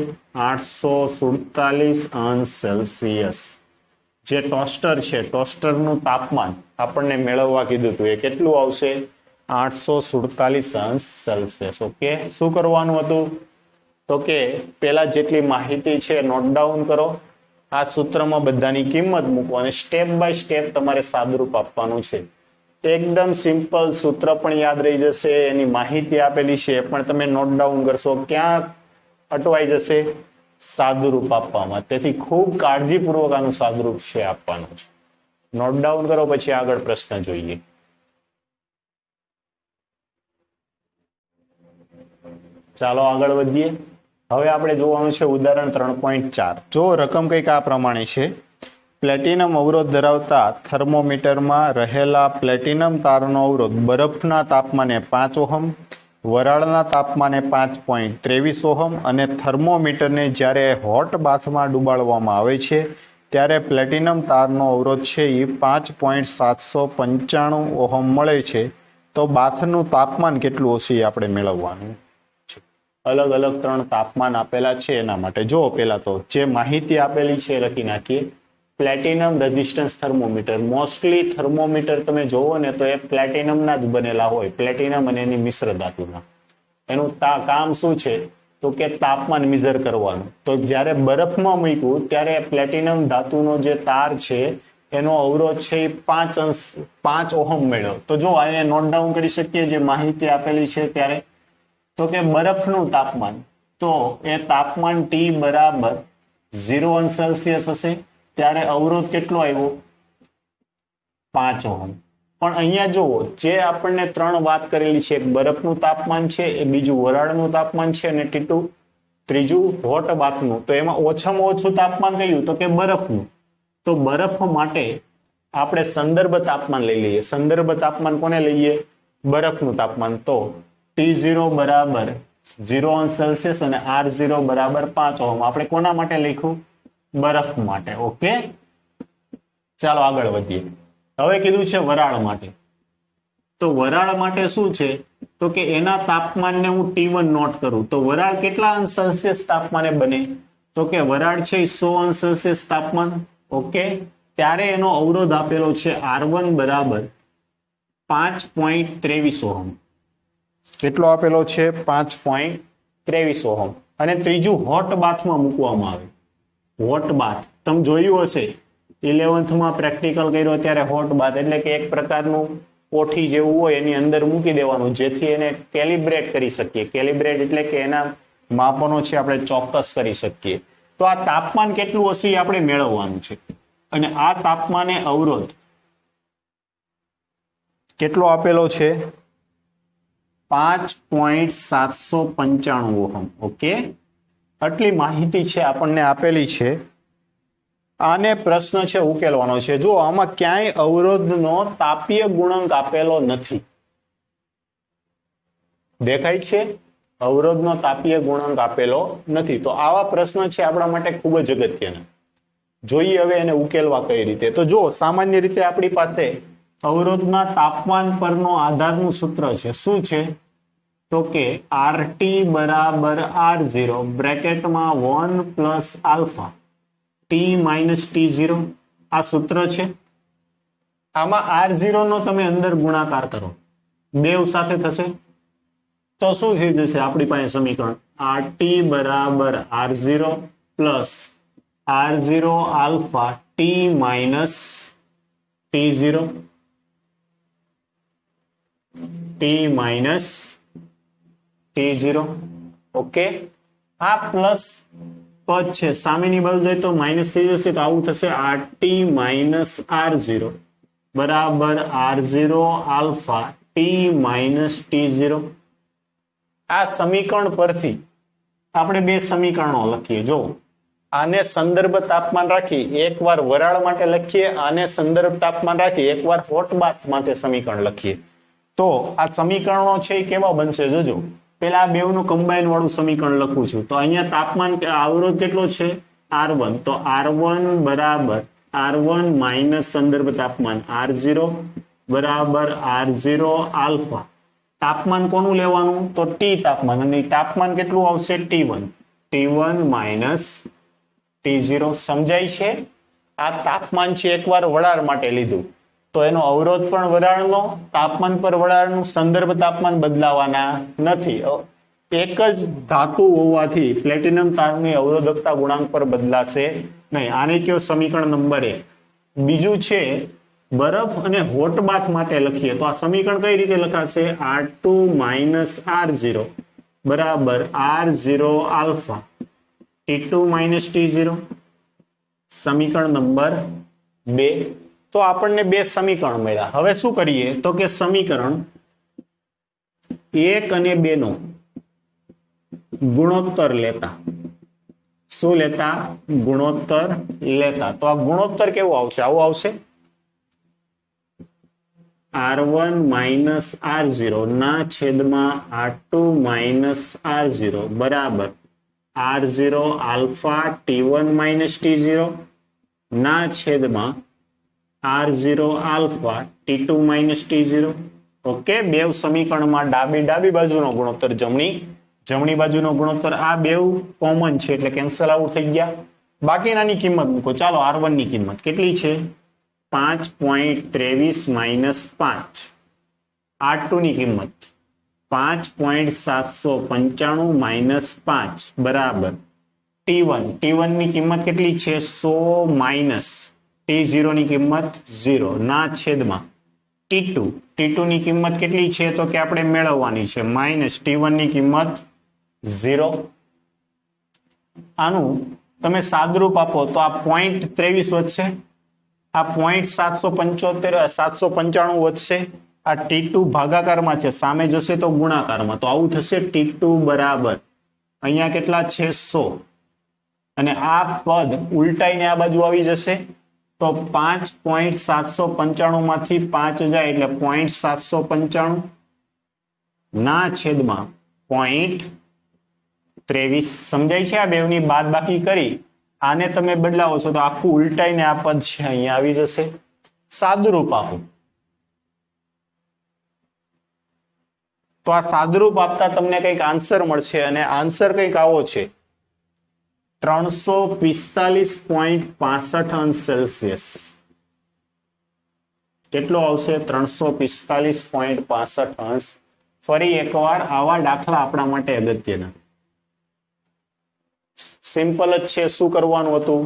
847 અંશ સેલ્સિયસ. જે ટોસ્ટર છે, ટોસ્ટરનું તાપમાન આપણને મેળવવા કીધું હતું એ કેટલું આવશે 847 અંશ સેલ્સિયસ. ઓકે, શું કરવાનું હતું તો કે પેલા જેટલી માહિતી છે નોટ ડાઉન કરો, આ સૂત્રમાં બધાની કિંમત મૂકો અને સ્ટેપ બાય સ્ટેપ તમારે સાદુરૂપ આપવાનું છે. એકદમ સિમ્પલ, સૂત્ર પણ યાદ રહી જશે, એની માહિતી આપેલી છે પણ તમે નોટ ડાઉન કરશો ક્યાં અટવાઈ જશે સાદુરૂપ આપવામાં. તેથી ખૂબ કાળજીપૂર્વક આનું સાદુરૂપ છે આપવાનું છે. નોટ ડાઉન કરો પછી આગળ પ્રશ્ન જોઈએ. ચાલો આગળ વધીએ. હવે આપણે જોવાનું છે ઉદાહરણ 3.4. જો રકમ કંઈક આ પ્રમાણે છે, પ્લેટિનમ અવરોધ ધરાવતા થર્મોમીટરમાં રહેલા પ્લેટિનમ તારનો અવરોધ બરફના તાપમાને 5 ઓહમ, વરાળના તાપમાને 5.23 ઓહમ અને થર્મોમીટરને જ્યારે હોટ બાથમાં ડુબાડવામાં આવે છે ત્યારે પ્લેટિનમ તારનો અવરોધ છે એ 5.795 ઓહમ મળે છે. તો બાથનું તાપમાન કેટલું હશે એ આપણે મેળવવાનું છે. અલગ અલગ 3 તાપમાન આપેલા છે એના માટે જો પેલા તો જે માહિતી આપેલી છે લખી નાખીએ. Platinum resistance thermometer, mostly thermometer તમે જોવો ને તો એ પ્લેટિનમના જ બનેલા હોય, પ્લેટિનમ અને એની મિશ્ર ધાતુના. એનું કામ શું છે તો કે તાપમાન મેઝર કરવાનું. તો જ્યારે બરફમાં મૂક્યું ત્યારે પ્લેટિનમ ધાતુનો જે તાર છે એનો અવરોધ છે એ 5 ઓહમ મળ્યો. તો જો અહીંયા નોટ ડાઉન કરી શકીએ જે માહિતી આપેલી છે ત્યારે, તો કે બરફનું તાપમાન, તો એ તાપમાન T બરાબર 0 સેલ્સિયસ હશે ત્યારે અવરોધ કેટલો આવ્યો 5 ઓહમ. પણ અહીંયા જુઓ જે આપણને 3 વાત કરેલી છે, બરફનું તાપમાન છે, એ બીજું વરાળનું તાપમાન છે અને ત્રીજું હોટ બાથનું. તો એમાં ઓછામાં ઓછું તાપમાન કયું તો કે બરફનું. તો બરફ માટે આપણે સંદર્ભ તાપમાન લઈ લઈએ. સંદર્ભ તાપમાન કોને લઈએ? બરફનું તાપમાન. તો T0 બરાબર 0 સેલ્સિયસ અને R0 બરાબર 5 ઓહમ. આપણે કોના માટે લખ્યું? બરફ માટે. ઓકે, ચાલો આગળ વધીએ. હવે કીધું છે વરાળ માટે. તો વરાળ માટે શું છે તો કે એના તાપમાનને હું T1 નોટ કરું. તો વરાળ કેટલા અંશ સેલ્સિયસ તાપમાને બને? તો કે વરાળ છે 100 અંશ સેલ્સિયસ તાપમાન. ઓકે, ત્યારે એનો અવરોધ આપેલો છે R1 બરાબર 5.23 ઓહમ. કેટલો આપેલો છે? 5.23 ઓહમ. અને ત્રીજું હોટ બાથમાં મૂકવામાં આવે. હોટ બાથ તમે જોયું હશે 11th માં પ્રેક્ટિકલ કર્યો ત્યારે હોટ બાથ એટલે કે એક પ્રકારનું કોઠી જેવું હોય એની અંદર મૂકી દેવાનું જેથી એને કેલિબ્રેટ કરી શકીએ. કેલિબ્રેટ એટલે કે એના માપનો છે આપણે ચોક્કસ કરી શકીએ. તો આ તાપમાન કેટલું હશે એ આપણે મેળવવાનું છે. અને આ તાપમાને અવરોધ કેટલો આપેલો છે? 5.795 ઓહમ. ઓકે, આટલી માહિતી છે આપણને આપેલી છે. આને પ્રશ્ન છે ઉકેલવાનો છે. જો આમાં ક્યાંય અવરોધનો તાપીય ગુણાંક આપેલો નથી. દેખાય છે? અવરોધનો તાપીય ગુણાંક આપેલો નથી. તો આવા પ્રશ્ન છે આપણા માટે ખૂબ જ અગત્યના. જોઈએ હવે એને ઉકેલવા કઈ રીતે. તો જો સામાન્ય રીતે આપણી પાસે અવરોધના તાપમાન પરનો આધારનું સૂત્ર છે. શું છે? તો કે RT બરાબર R0 બ્રેકેટમાં 1 plus alpha T minus T0 આ સૂત્ર છે. આમાં R0 નો તમે અંદર ગુણાકાર કરો, બેવ સાથે થશે તો શું થઈ જશે આપણી પાસે સમીકરણ? RT બરાબર R0 plus R0 alpha T minus T0 T minus T0. Okay, આ પ્લસ પદ છે સામેની બાજુ જાય તો માઇનસ થઈ જશે તો આવું થશે RT માઇનસ R0 બરાબર R0 alpha T minus T0. આ સમીકરણ પરથી આપણે બે સમીકરણો લખીએ. જો આને સંદર્ભ તાપમાન રાખી એકવાર વરાળ માટે લખીએ, આને સંદર્ભ તાપમાન રાખી એકવાર હોટ બાથ માટે સમીકરણ લખીએ. તો આ સમીકરણો છે એ કેવા બનશે જોજો. પેલા આ બેવનું કમ્બાઈન વાળું સમીકરણ લખું છું. તો અહીંયા તાપમાન અવરોધ કેટલો છે? R1. તો R1 બરાબર R1 માઇનસ સંદર્ભ તાપમાન R0 બરાબર R0 આલ્ફા. તાપમાન કોનું લેવાનું? તો T તાપમાન. અને તાપમાન કેટલું આવશે? T1. T1 minus T0. સમજાય છે? આ તાપમાન છે એકવાર વરાળ માટે લીધું તો એનો અવરોધ પણ વરાળનો, તાપમાન પર વરાળનું, સંદર્ભ તાપમાન બદલાવાના નથી. એક જ ધાતુ હોવાથી પ્લેટિનમ તારની અવરોધકતા ગુણાંક પર બદલાશે નહીં. આને કયો સમીકરણ નંબર 1. બીજું છે બરફ અને હોટ બાથ માટે લખીએ તો આ સમીકરણ કઈ રીતે લખાશે? R2 માઇનસ R0 બરાબર R0 alpha T2 minus T0. સમીકરણ નંબર 2. તો આપણને બે સમીકરણ મળ્યા. હવે શું કરીએ તો કે સમીકરણ 1 અને 2 નો ગુણોત્તર લેતા. શું લેતા? ગુણોત્તર લેતા. તો આ ગુણોત્તર કેવો આવશે? આવું આવશે R1 માઇનસ R0 ના છેદમાં R2 માઇનસ R0 બરાબર R0 alpha T1 minus T0 ના છેદમાં R0 alpha T2 minus T0. Okay, બે સમીકરણમાં ડાબી બાજુનો ગુણોત્તર, જમણી જમણી બાજુનો ગુણોત્તર આ બેવ કોમન છે એટલે કેન્સલ આઉટ થઈ ગયા. બાકીનાની કિંમત મૂકો. ચાલો R1 ની કિંમત કેટલી છે? 5.23 માઇનસ 5. R2 ની કિંમત 5.795 માઇનસ 5 બરાબર T1 ની કિંમત કેટલી છે? 100 માઇનસ T0 ની કિંમત 0 ના છેદમાં T2 ની કિંમત કેટલી છે? તો કે આપણે મેળવવાની છે માઇનસ T1 ની કિંમત 0. આનું તમે સાદરૂપ આપો તો આ 0.23 વધશે, આ 0.795 વધશે, આ T2 ભાગાકારમાં છે, સામે જશે તો ગુણાકારમાં, તો આવું થશે T2 બરાબર અહીંયા કેટલા છે? 100. અને આ પદ ઉલટાઈને આ બાજુ આવી જશે તો 5.795 માંથી 5 જાય એટલે 0.795 ના છેદમાં 0.23. સમજાય છે? આ બેવની બાદ બાકી કરી આને તમે બદલાવો છો તો આખું ઉલટાઈને આ પદ છે અહીંયા આવી જશે. સાદુરૂપ આપો તો આ સાદુરૂપ આપતા તમને કંઈક આન્સર મળશે અને આન્સર કંઈક આવો છે 345.65 અંશ સેલ્સિયસ. કેટલો આવશે? 345.65 અંશ. ફરી એકવાર આવા દાખલા આપણા માટે અગત્યના. સિમ્પલ જ છે. શું કરવાનું હતું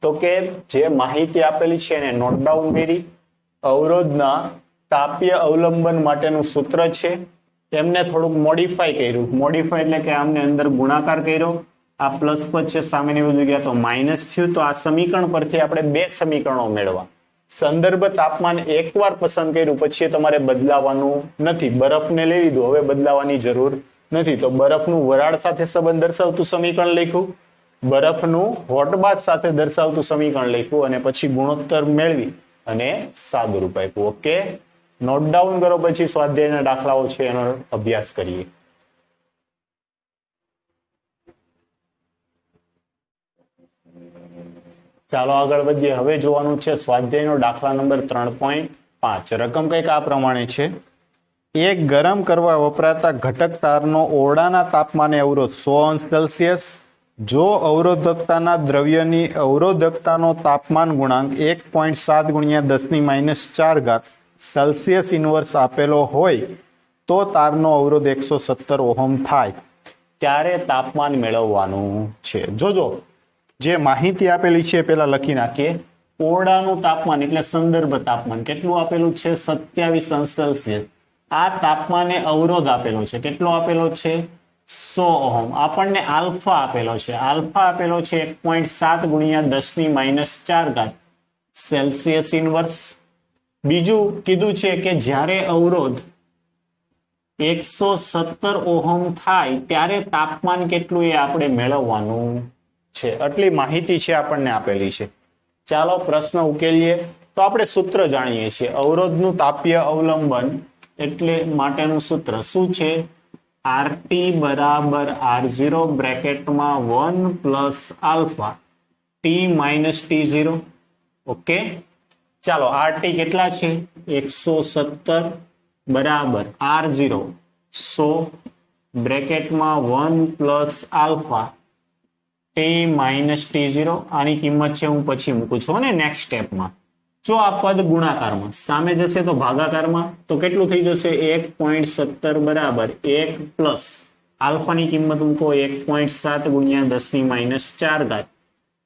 તો કે જે માહિતી આપેલી છે એને નોટ ડાઉન કરી, અવરોધના તાપીય અવલંબન માટેનું સૂત્ર છે એમને થોડુંક મોડિફાઈ કર્યું. મોડિફાઈ એટલે કે આમને અંદર ગુણાકાર કર્યો, આ પ્લસ પદ છે સામેની બાજુ ગયા તો માઇનસ થયું. તો આ સમીકરણ પરથી આપણે બે સમીકરણો મેળવા. સંદર્ભ તાપમાન એકવાર પસંદ કર્યું પછી તમારે બદલાવાનું નથી. બરફને લઈ લીધું, હવે બદલાવાની જરૂર નથી. તો બરફનું વરાળ સાથે સંબંધ દર્શાવતું સમીકરણ લખ્યું, બરફનું હોટબાથ સાથે દર્શાવતું સમીકરણ લખ્યું અને પછી ગુણોત્તર મેળવી અને સાદુરૂપ આપ્યું. ઓકે, નોટ ડાઉન કરો, પછી સ્વાધ્યાયના દાખલાઓ છે એનો અભ્યાસ કરીએ. ચાલો આગળ વધીએ. હવે જોવાનું છે સ્વાધ્યાયનો દાખલા નંબર 3.5. રકમ કંઈક આ પ્રમાણે છે. એક ગરમ કરવા વપરાતા ઘટક તારનો ઓરડાના તાપમાને અવરોધ 100 અંશ સેલ્સિયસ. જો અવરોધકતાના દ્રવ્યની અવરોધકતાનો તાપમાન ગુણાંક 1.7 ગુણ્યા 10⁻⁴ સેલ્સિયસ ઇન્વર્સ આપેલો હોય તો તારનો અવરોધ 170 ઓહમ થાય. ત્યારે તાપમાન મેળવવાનું છે. જોજો જે માહિતી આપેલી છે પેલા લખી નાખીએ. ઓરડાનું તાપમાન એટલે સંદર્ભ તાપમાન કેટલું આપેલું છે? 27 અંશ સેલ્સિયસ. આ તાપમાને અવરોધ આપેલો છે. કેટલો આપેલો છે? 100 ઓહમ. આપણને આલ્ફા આપેલો છે. આલ્ફા આપેલો છે 1.7 ગુણ્યા 10⁻⁴ સેલ્સિયસ ઇન્વર્સ. બીજું કીધું છે કે જ્યારે અવરોધ 170 ઓહમ થાય ત્યારે તાપમાન કેટલું એ આપણે મેળવવાનું છે. આટલી માહિતી છે આપણને આપેલી છે. ચાલો પ્રશ્ન ઉકેલીએ. તો આપણે સૂત્ર જાણીએ છીએ. અવરોધનું તાપીય અવલંબન એટલે માટેનું સૂત્ર શું છે? RT બરાબર R0 બ્રેકેટમાં 1 plus alpha T minus T0. Okay, ચાલો RT કેટલા છે? 170 બરાબર R0 100 બ્રેકેટમાં 1 plus alpha T minus T0. આની કિંમત છે હું પછી મૂકું છું અને નેક્સ્ટ સ્ટેપમાં. જો આ પદ ગુણાકારમાં સામે જશે તો ભાગાકારમાં, તો કેટલું થઈ જશે? 1.70 બરાબર 1 પ્લસ આલ્ફાની કિંમત મૂકો 1.7 ગુણ્યા 10⁻⁴.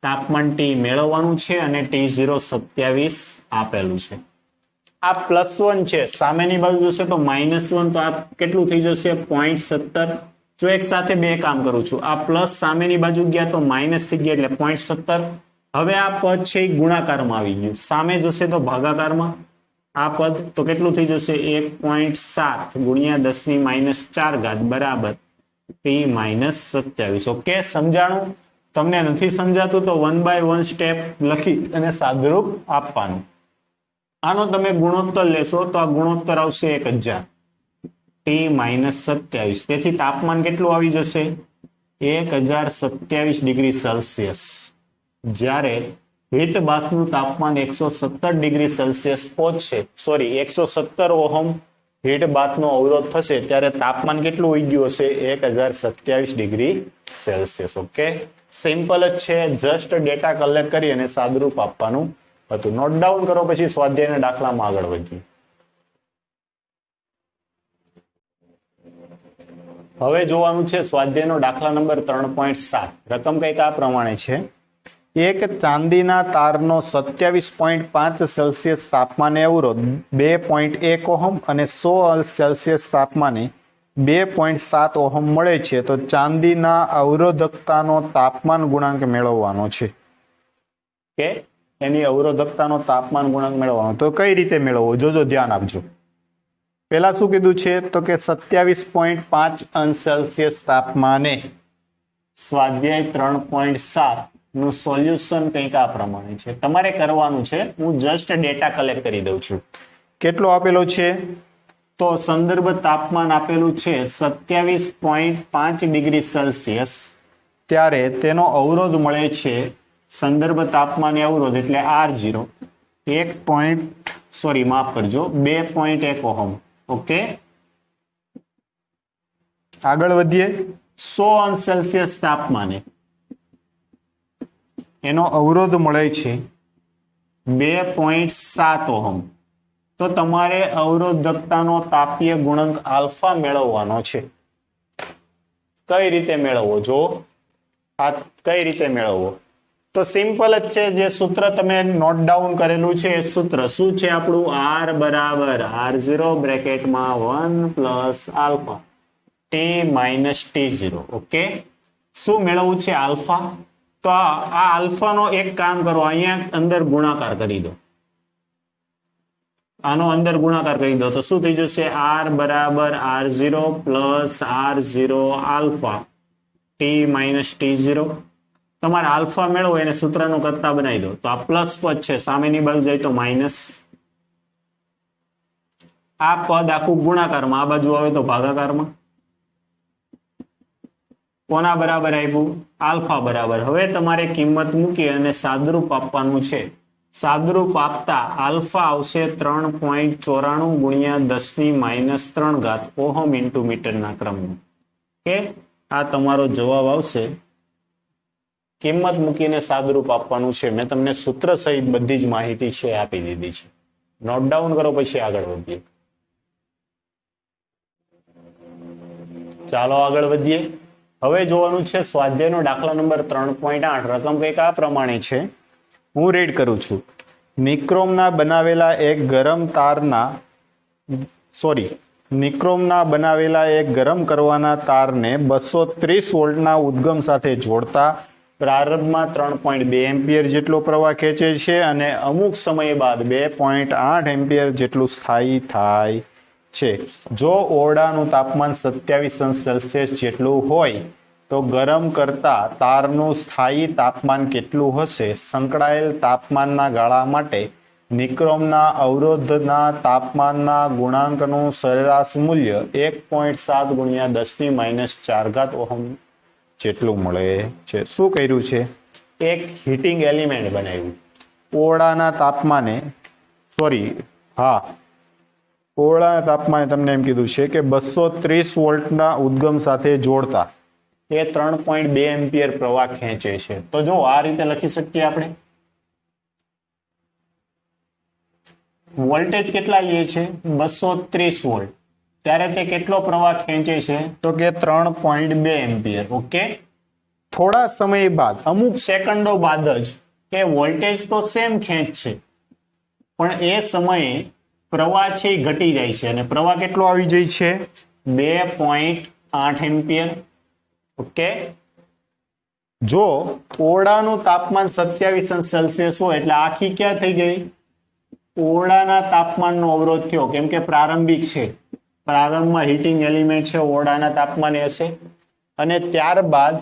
તાપમાન T મેળવવાનું છે અને T0 27 આપેલું છે. આ +1 છે, સામેની બાજુ જશે તો -1, તો આ કેટલું થઈ જશે? 0.70. જો એક સાથે બે કામ કરું છું, આ પ્લસ સામેની બાજુ ગયા તો માઇનસ થઈ ગયા એટલે 0.70. હવે આ પદ છે એ ગુણાકારમાં આવી ગયું, સામે જશે તો ભાગાકારમાં. આ પદ તો કેટલું થઈ જશે? 1.7 ગુણ્યા 10⁻⁴ બરાબર T માઇનસ 27. ઓકે, સમજાણું? તમને નથી સમજાતું તો 1 by 1 સ્ટેપ લખી અને સાદુરૂપ આપવાનું. આનો તમે ગુણોત્તર લેશો તો આ ગુણોત્તર આવશે 1000 T માઇનસ 27. તેથી તાપમાન કેટલું આવી જશે? 1027 ડિગ્રી સેલ્સિયસ. જ્યારે હીટ બાથનું તાપમાન 170 ડિગ્રી સેલ્સિયસ પહોંચશે, 170 ઓહમ હીટ બાથનો અવરોધ થશે ત્યારે તાપમાન કેટલું હોઈ ગયું હશે? 1027 ડિગ્રી સેલ્સિયસ. ઓકે, સિમ્પલ જ છે, જસ્ટ ડેટા કલેક્ટ કરી અને સાદુરૂપ આપવાનું હતું. નોટ ડાઉન કરો, પછી સ્વાધ્યાયના દાખલામાં આગળ વધીએ. હવે જોવાનું છે સ્વાધ્યાયનો દાખલા નંબર 3.7. રકમ કંઈક આ પ્રમાણે છે. એક ચાંદીના તારનો 27.5 સેલ્સિયસ તાપમાને અવરોધ 2.1 ઓહમ અને 100 સેલ્સિયસ તાપમાને 2.7 ઓહમ મળે છે. તો ચાંદીના અવરોધકતાનો તાપમાન ગુણાંક મેળવવાનો છે. કે એની અવરોધકતાનો તાપમાન ગુણાંક મેળવવાનો. તો કઈ રીતે મેળવવો? જોજો, ધ્યાન આપજો. પેલા શું કીધું છે? તો કે 27.5 અંશ સેલ્સિયસ તાપમાને સ્વાધ્યાય 3.7 નું સોલ્યુશન કંઈક આ પ્રમાણે છે. તમારે કરવાનું છે, હું જસ્ટ ડેટા કલેક્ટ કરી દઉં છું. કેટલો આપેલો છે? તો સંદર્ભ તાપમાન આપેલું છે 27.5 ડિગ્રી સેલ્સિયસ. ત્યારે તેનો અવરોધ મળે છે, સંદર્ભ તાપમાન અવરોધ એટલે R0 2.1 ઓહમ. ઓકે, આગળ વધીએ. 100 અંશ સેલ્સિયસ તાપમાને એનો અવરોધ મળે છે 2.7 ઓહમ. તો તમારે અવરોધકતાનો તાપીય ગુણાંક આલ્ફા મેળવવાનો છે. કઈ રીતે મેળવવો? જો આ કઈ રીતે મેળવવો? તો સિમ્પલ જ છે, જે સૂત્ર તમે નોટ ડાઉન કરેલું છે એ સૂત્ર શું છે આપણું? R બરાબર R0 બ્રેકેટમાં 1 plus alpha T minus T0. Okay, શું મેળવવું છે? આલ્ફા. તો આ આલ્ફાનો એક કામ કરો, અહીંયા અંદર ગુણાકાર કરી દો. આનો અંદર ગુણાકાર કરી દો તો શું થઈ જશે? R બરાબર R0 plus R0 alpha T minus T0. તમારે આલ્ફા મેળવો એને સૂત્રનું કરતા બનાવી દો. તો આ પ્લસ પદ છે, સામેની બાજુ જાય તો માઇનસ. આ પદ આખું ગુણાકારમાં, આ બાજુ આવે તો ભાગાકારમાં. કોના બરાબર આપ્યું? આલ્ફા બરાબર. હવે તમારે કિંમત મૂકી અને સાદરૂપ આપવાનું છે. સાદરૂપ આપતા આલ્ફા આવશે 3.94 ગુણ્યા 10⁻³ ઓહમ ઇન્ટુ મીટરના ક્રમનું. કે આ તમારો જવાબ આવશે. કિંમત મૂકીને સાદરૂપ આપવાનું છે. મેં તમને સૂત્ર સહિત બધી જ માહિતી છે આપી દીધી છે. નોટ ડાઉન કરો, પછી આગળ વધીએ. ચાલો આગળ વધીએ. હવે જોવાનું છે સ્વાધ્યાયનો દાખલા નંબર 3.8. રકમ કંઈક આ પ્રમાણે છે, હું રીડ કરું છું. નિક્રોમના બનાવેલા એક ગરમ કરવાના તારને 230 વોલ્ટના ઉદ્ગમ સાથે જોડતા પ્રારંભમાં 3.2 એમ્પિયર જેટલો પ્રવાહ ખેંચે છે અને અમુક સમય બાદ 2.8 એમ્પિયર જેટલું સ્થાયી થાય છે. જો ઓરડાનું તાપમાન 27 અંશ સેલ્સિયસ જેટલું હોય તો ગરમ કરતા તારનું સ્થાયી તાપમાન કેટલું હશે? સંકળાયેલ તાપમાનના ગાળા માટે નિક્રોમના અવરોધના તાપમાનના ગુણાંકનું સરેરાશ મૂલ્ય 1.7 ગુણ્યા 10⁻⁴ ઓહમ જેટલું મળે છે. શું કર્યું છે? એક હીટિંગ એલિમેન્ટ બનાવ્યું. ઓરડાના તાપમાને તમને એમ કીધું છે કે 230 વોલ્ટના ઉદ્ગમ સાથે જોડતા એ 3.2 એમ્પિયર પ્રવાહ ખેંચે છે. તો જો આ રીતે લખી શકીએ આપણે. વોલ્ટેજ કેટલા લઈએ છે? 230 વોલ્ટ. ત્યારે તે કેટલો પ્રવાહ ખેંચે છે? તો કે 3.2 એમ્પિયર. ઓકે, થોડા સમય બાદ, અમુક સેકન્ડો બાદ જ કે વોલ્ટેજ તો સેમ ખેંચ છે, પણ એ સમયે પ્રવાહ છે એ ઘટી જાય છે અને પ્રવાહ કેટલો આવી જાય છે? 2.8 એમ્પિયર. ઓકે, જો ઓરડાનું તાપમાન 27 અંશ સેલ્સિયસ હોય એટલે આખી ક્યાં થઈ ગઈ? ઓરડાના તાપમાનનો અવરોધ થયો, કેમ કે પ્રારંભિક છે, પ્રારંભમાં હીટિંગ એલિમેન્ટ છે, ઓરડાના તાપમાને હશે. અને ત્યારબાદ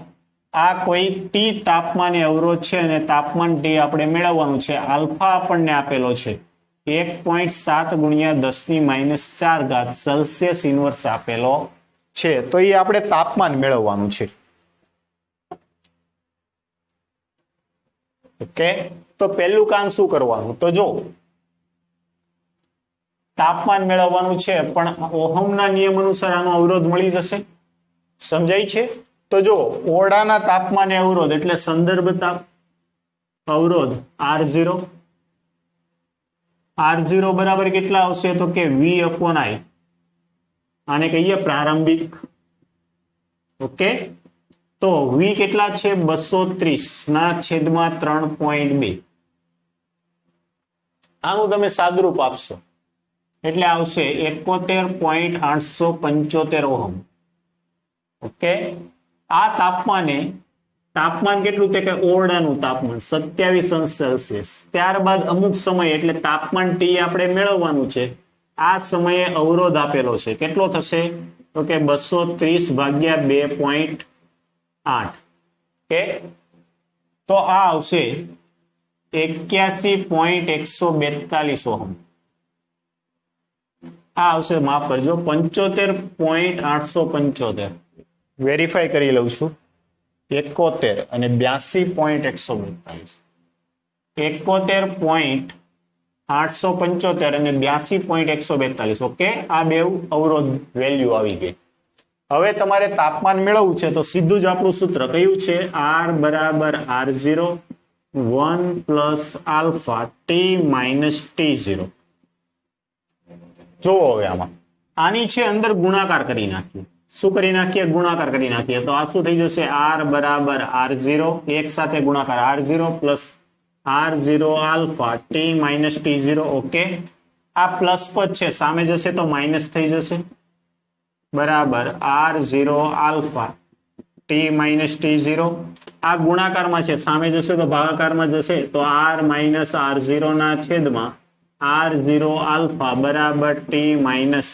આ કોઈ ટી તાપમાને અવરોધ છે અને તાપમાન ટી આપણે મેળવવાનું છે. આલ્ફા આપણને આપેલો છે 1.7 ગુણ્યા 10⁻⁴ સેલ્સિયસ ઇન્વર્સ આપેલો છે. તો એ આપણે તાપમાન મેળવવાનું છે. ઓકે, તો પહેલું કામ શું કરવાનું? તો જો તાપમાન મેળવવાનું છે, પણ ઓહમના નિયમ અનુસાર આનો અવરોધ મળી જશે. સમજાય છે? તો જો ઓરડાના તાપમાને અવરોધ એટલે સંદર્ભ તાપ અવરોધ R0. R0 બરાબર કેટલા આવશે? તો કે V/I. આને કહીએ પ્રારંભિક. ઓકે, તો V કેટલા છે? 230 ના છેદમાં 3.2. આનું તમે સાદુરૂપ આપશો એટલે આવશે 71.875 ઓહમ. ઓકે, આ તાપમાને તાપમાન કેટલું? તે કે ઓરડાનું તાપમાન 27°C. ત્યારબાદ અમુક સમય એટલે તાપમાન T આપણે મેળવવાનું છે. આ સમયે અવરોધ આપેલો છે. કેટલો થશે? તો કે 230 ભાગ્યા 2.8. ઓકે, તો આ આવશે 81.142 ઓહમ. આ આવશે, માફ કરજો, 75.875. વેરીફાઈ કરી લઉં છું. 71 અને 82.142. 71.875 અને 82.142. ઓકે, આ બે અવરોધ વેલ્યુ આવી ગઈ. હવે તમારે તાપમાન મેળવવું છે તો સીધું જ આપણું સૂત્ર કયું છે? R બરાબર R0 1 plus alpha t minus T0. જોવો હવે આમાં આની છે અંદર ગુણાકાર કરી નાખીએ. શું કરી નાખીએ? ગુણાકાર કરી નાખીએ. તો આ શું થઈ જશે? R બરાબર R0 એક સાથે ગુણાકાર R0 plus R0 alpha t minus T0. Okay, આ પ્લસ પદ છે, સામે જશે તો માઇનસ થઈ જશે. બરાબર R0 alpha t minus T0. આ ગુણાકારમાં છે, સામે જશે તો ભાગાકારમાં જશે. તો R માઇનસ R0 ના છેદમાં R0 આલ્ફા બરાબર ટી માઇનસ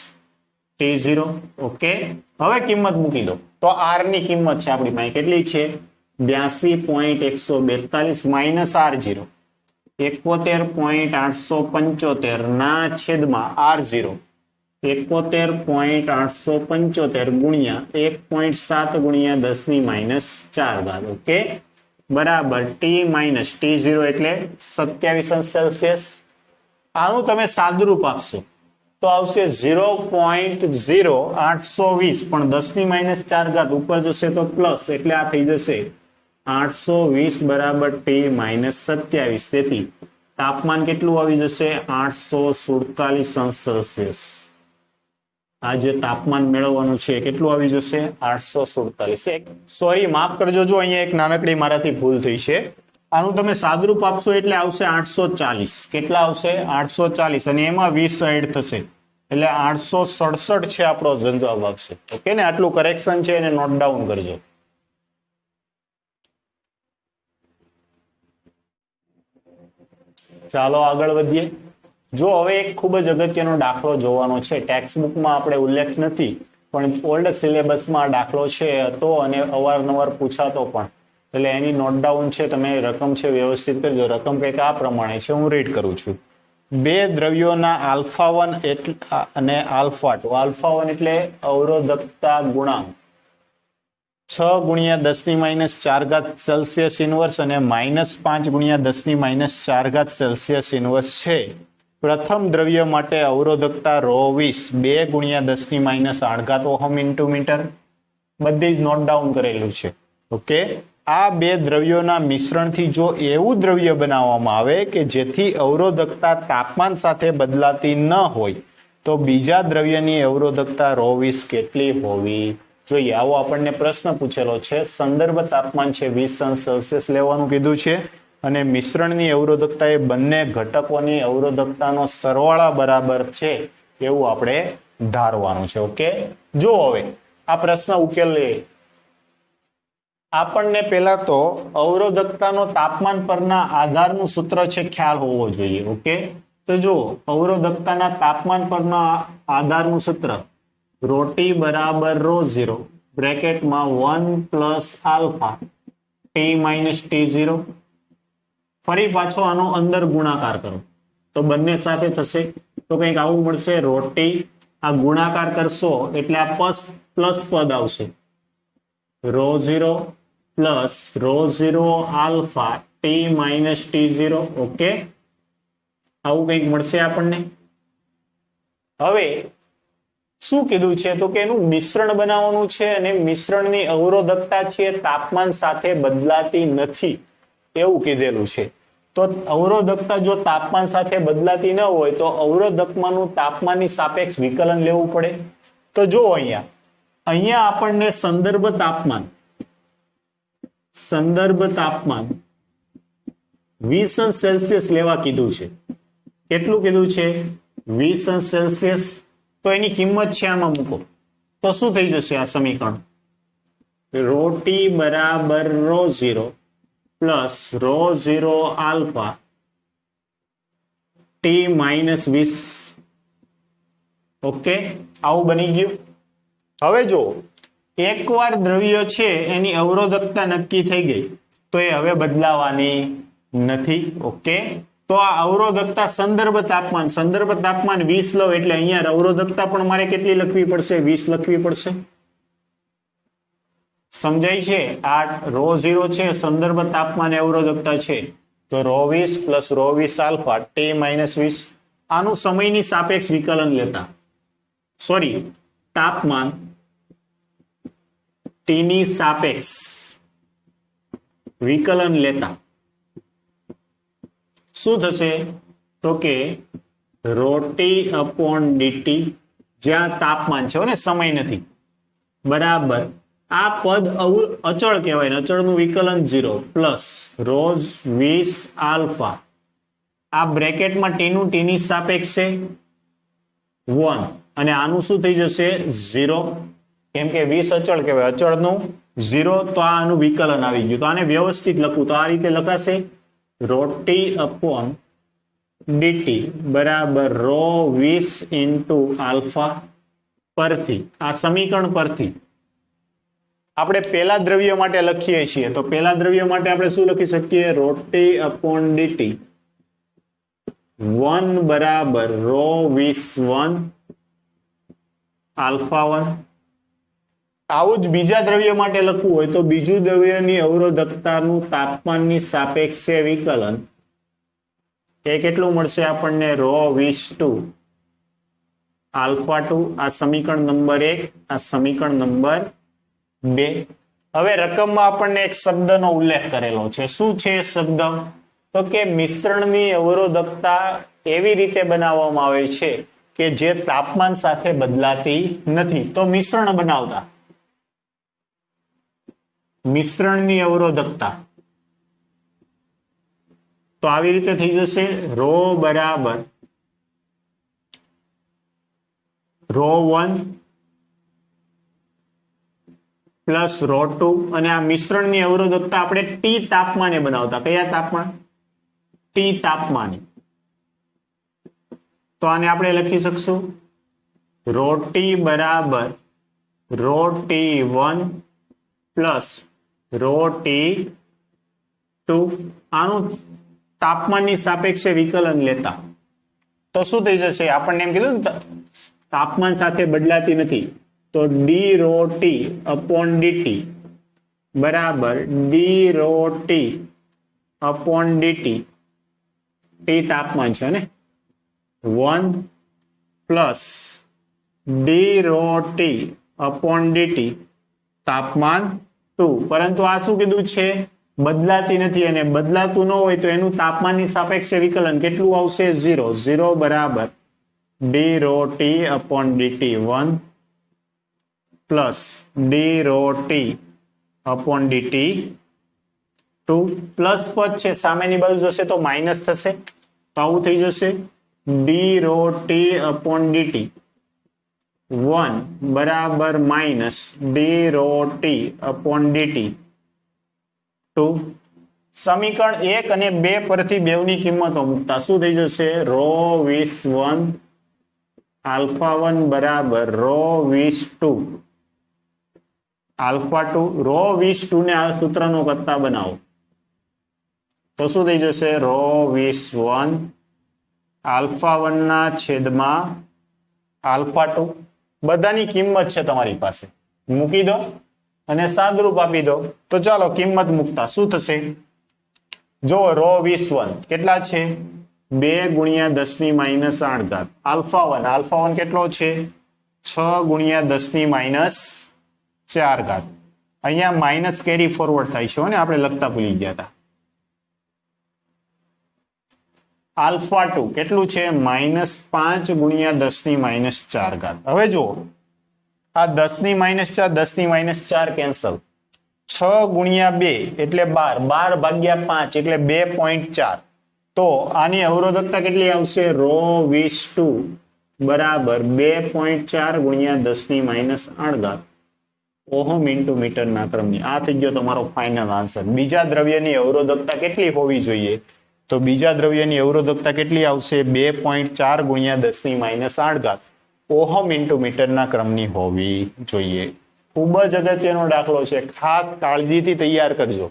T0. ઓકે, હવે કિંમત મૂકી દો. તો R ની કિંમત છે આપણી પાસે કેટલી છે? 82.142 માઇનસ R0 71.875 ના છેદમાં R0 71.875 ગુણ્યા 1.7 ગુણ્યા 10⁻⁴. ઓકે, બરાબર ટી માઇનસ T0 એટલે 27°C. આનું તમે સાદુરૂપ આપશો તો આવશે 0.0820, પણ 10⁻⁴ ઉપર જશે તો પ્લસ, એટલે આ થઈ જશે 820 બરાબર T-27. તેથી તાપમાન કેટલું આવી જશે? 847°C. આ જે તાપમાન મેળવવાનું છે કેટલું આવી જશે? 847. સોરી, માફ કરજો, જો અહીંયા એક નાનકડી મારાથી ભૂલ થઈ છે. આનું તમે સાદુરૂપ આપશો એટલે આવશે 840. કેટલા આવશે? 840, અને એમાં 20 એડ થશે એટલે 867 છે આપણો જવાબ આવશે. ઓકે ને, આટલું કરેક્શન છે એને નોટ ડાઉન કરજો. ચાલો આગળ વધીએ. જો હવે એક ખૂબ જ અગત્યનો દાખલો જોવાનો છે. ટેક્સ્ટ બુકમાં આપણે ઉલ્લેખ નથી, પણ ઓલ્ડ સિલેબસમાં દાખલો છે હતો અને અવારનવાર પૂછાતો પણ, એટલે એની નોટ ડાઉન છે. તમે રકમ છે વ્યવસ્થિત કરજો. રકમ કંઈક આ પ્રમાણે છે, હું રીડ કરું છું. બે દ્રવ્યોના આલ્ફા 1 અને આલ્ફા 2. આલ્ફા 1 એટલે અવરોધકતા ગુણાંક 6 ગુણ્યા 10⁻⁴ સેલ્સિયસ ઇનવર્સ અને -5 ગુણ્યા 10⁻⁴ સેલ્સિયસ ઇનવર્સ છે. પ્રથમ દ્રવ્ય માટે અવરોધકતા ρ20 2 ગુણ્યા 10⁻⁸ ઓહમ ઇન્ટુ મીટર. બધી જ નોટ ડાઉન કરેલું છે. ઓકે, આ બે દ્રવ્યોના મિશ્રણથી જો એવું દ્રવ્ય બનાવવામાં આવે કે જેથી અવરોધકતા તાપમાન સાથે બદલાતી ન હોય તો બીજા દ્રવ્યની અવરોધકતા ρ20 કેટલી હોવી જોઈએ? આવો આપણને પ્રશ્ન પૂછેલો છે. સંદર્ભ તાપમાન છે 20°C લેવાનું કીધું છે, અને મિશ્રણની અવરોધકતા એ બંને ઘટકોની અવરોધકતાનો સરવાળા બરાબર છે એવું આપણે ધારવાનું છે. ઓકે, જો હવે આ પ્રશ્ન ઉકેલીએ. આપણને પહેલા તો અવરોધકતાનો તાપમાન પરના આધારનું સૂત્ર છે ખ્યાલ હોવો જોઈએ. ઓકે, તો જો અવરોધકતાના તાપમાન પરના આધારનું સૂત્ર ρT બરાબર ρ0 બ્રેકેટમાં 1 plus alpha t minus T0. ફરી પાછો આનો અંદર ગુણાકાર કરો તો બંને સાથે થશે તો કંઈક આવું મળશે ρT. આ ગુણાકાર કરશો એટલે આ પ્લસ પદ આવશે ρ0 plus ρ0 alpha t minus T0. Okay, આવું કંઈક મળશે આપણને. હવે શું કીધું છે તો કે એનું મિશ્રણ બનાવવાનું છે અને મિશ્રણની અવરોધકતા છે તાપમાન સાથે બદલાતી નથી એવું કીધેલું છે. તો અવરોધકતા જો તાપમાન સાથે બદલાતી ન હોય તો અવરોધકમાંનું તાપમાનની સાપેક્ષ વિકલન લેવું પડે. તો જો અહીંયા આપણને સંદર્ભ તાપમાન 20 સેલ્સિયસ લેવા કીધું છે. કેટલું કીધું છે? 20 સેલ્સિયસ. તો એની કિંમત છે આમાં મૂકો તો શું થઈ જશે આ સમીકરણ? ρT બરાબર ρ0 plus ρ0 alpha T minus 20. Okay, આવું બની ગયું. હવે જો એકવાર દ્રવ્ય છે એની અવરોધકતા નક્કી થઈ ગઈ તો એ હવે બદલાવાની નથી. ઓકે, તો આ અવરોધકતા સંદર્ભ તાપમાન 20 લો એટલે અહીંયા અવરોધકતા પણ મારે કેટલી લખવી પડશે? 20 લખવી પડશે. સમજાય છે? આ ρ0 છે સંદર્ભ તાપમાન અવરોધકતા છે તો ρ20 પ્લસ ρ20 આલ્ફા T માઇનસ 20. આનું સમયની સાપેક્ષ વિકલન લેતા તાપમાન T ની સાપેક્ષ વિકલન લેતા શું થશે તો કે ρT upon dt જ્યાં તાપમાન છે અને સમય નથી બરાબર આ પદ અચળ કહેવાય ને અચળનું વિકલન 0 પ્લસ ρ20 આલ્ફા આ બ્રેકેટમાં T નું T ની સાપેક્ષ છે 1 અને આનું શું થઈ જશે 0 કેમ કે 20 અચળ કહેવાય અચળનું 0 તો આનું વિકલન આવી ગયું. તો આને વ્યવસ્થિત લખું તો આ રીતે લખાશે ρT upon dt બરાબર ρ20 ઇન્ટુ આલ્ફા પરથી આ સમીકરણ પરથી આપણે પહેલા દ્રવ્ય માટે લખીએ છીએ તો પહેલા દ્રવ્ય માટે આપણે શું લખી શકીએ? ρT upon dt 1 બરાબર ρ20 આલ્ફા 1. આવું જ બીજા દ્રવ્ય માટે લખવું હોય તો બીજું દ્રવ્યની અવરોધકતાનું તાપમાનની સાપેક્ષે વિકલન એ કેટલું મળશે આપણને? ρ20 આલ્ફા 2. આ સમીકરણ નંબર 1 આ સમીકરણ નંબર 2. હવે રકમમાં આપણને એક શબ્દનો ઉલ્લેખ કરેલો છે. શું છે શબ્દ? તો કે મિશ્રણની અવરોધકતા એવી રીતે બનાવવામાં આવે છે કે જે તાપમાન સાથે બદલાતી નથી. તો મિશ્રણ બનાવતા મિશ્રણની અવરોધકતા તો આવી રીતે થઈ જશે ρ બરાબર ρ1 પ્લસ ρ2 અને આ મિશ્રણની અવરોધકતા આપણે T તાપમાને બનાવતા. કયા તાપમાન? T તાપમાને. તો આને આપણે લખી શકશું ρT બરાબર ρT1 પ્લસ ρT2 આનું તાપમાનની સાપેક્ષે વિકલન લેતા તો શું થઈ જશે? આપણને એમ કીધું તાપમાન સાથે બદલાતી નથી તો dρT upon dt બરાબર dρT upon dt T તાપમાન છે ને 1 પ્લસ dρT upon dt તાપમાન 2. પરંતુ આ શું કીધું છે? બદલાતી નથી અને બદલાતું ન હોય તો એનું તાપમાનની સાપેક્ષે વિકલન કેટલું આવશે? 0 બરાબર dρT upon dt 1 plus dρT upon dt 2. Plus પદ છે સામેની બાજુ જશે તો માઇનસ થશે તો આવું થઈ જશે dρT upon dt 1 બરાબર માઇનસ dρT upon dt 2. સમીકરણ 1 અને 2 પરથી બેવની કિંમતો મૂકતા શું થઈ જશે? ρ20 આલ્ફા 1 બરાબર ρ20 આલ્ફા 2 ρ20 ને આ સૂત્રનો કરતા બનાવો તો શું થઈ જશે? ρ20 આલ્ફા 1 ના છેદમાં આલ્ફા 2. બધાની કિંમત છે તમારી પાસે મૂકી દો અને સાદરૂપ આપી દો. તો ચાલો કિંમત મૂકતા શું થશે? જો ρ20 કેટલા છે? 2 ગુણ્યા 10 ની માઇનસ 8 ઘાત. આલ્ફા 1 કેટલો છે? 6 ગુણ્યા 10 ની માઇનસ 4 ઘાત. અહીંયા માઇનસ કેરી ફોરવર્ડ થાય છે ને, આપણે લખતા ભૂલી ગયા હતા. આલ્ફા 2 કેટલું છે? -5 ગુણ્યા 10 ની માઇનસ 4 ઘાત. હવે જુઓ, આ 10 ની માઇનસ 4, 10 ની માઇનસ 4 કેન્સલ. 6 ગુણ્યા 2 એટલે 12, 12 ભાગ્યા 5 એટલે 2.4. તો આની અવરોધકતા કેટલી આવશે? ρ(20) બરાબર 2.4 ગુણ્યા 10 ની માઇનસ 8 ઘાત ઓહમ ઇન્ટુ મીટરના ક્રમની. આ થઈ ગયો તમારો ફાઇનલ આન્સર. બીજા દ્રવ્યની અવરોધકતા કેટલી હોવી જોઈએ? તો બીજા દ્રવ્યની અવરોધકતા કેટલી આવશે? 2.4 ગુણ્યા 10 ની માઇનસ 8 ઘાત ઓહમ ઇન્ટુ મીટરના ક્રમની હોવી જોઈએ. ખૂબ જ અગત્યનો દાખલો છે, ખાસ કાળજીથી તૈયાર કરજો.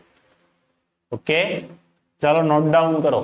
ઓકે, ચાલો નોટ ડાઉન કરો.